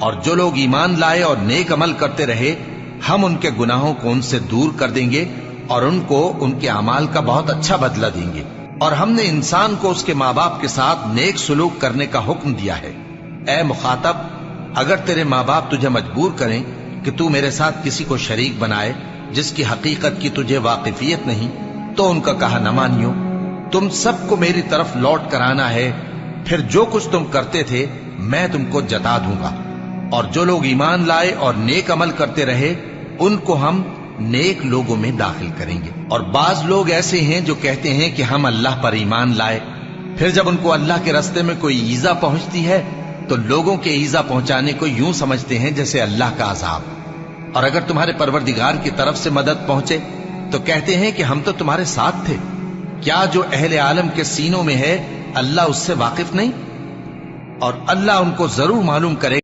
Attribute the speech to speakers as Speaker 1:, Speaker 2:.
Speaker 1: اور جو لوگ ایمان لائے اور نیک عمل کرتے رہے ہم ان کے گناہوں کو ان سے دور کر دیں گے اور ان کو ان کے اعمال کا بہت اچھا بدلہ دیں گے۔ اور ہم نے انسان کو اس کے ماں باپ کے ساتھ نیک سلوک کرنے کا حکم دیا ہے۔ اے مخاطب، اگر تیرے ماں باپ تجھے مجبور کریں کہ تو میرے ساتھ کسی کو شریک بنائے جس کی حقیقت کی تجھے واقفیت نہیں، تو ان کا کہا نہ مانیو۔ تم سب کو میری طرف لوٹ کر آنا ہے، پھر جو کچھ تم کرتے تھے میں تم کو جتا دوں گا۔ اور جو لوگ ایمان لائے اور نیک عمل کرتے رہے ان کو ہم نیک لوگوں میں داخل کریں گے۔ اور بعض لوگ ایسے ہیں جو کہتے ہیں کہ ہم اللہ پر ایمان لائے، پھر جب ان کو اللہ کے رستے میں کوئی ایذا پہنچتی ہے تو لوگوں کے ایذا پہنچانے کو یوں سمجھتے ہیں جیسے اللہ کا عذاب۔ اور اگر تمہارے پروردگار کی طرف سے مدد پہنچے تو کہتے ہیں کہ ہم تو تمہارے ساتھ تھے۔ کیا جو اہل عالم کے سینوں میں ہے اللہ اس سے واقف نہیں؟ اور اللہ ان کو ضرور معلوم کرے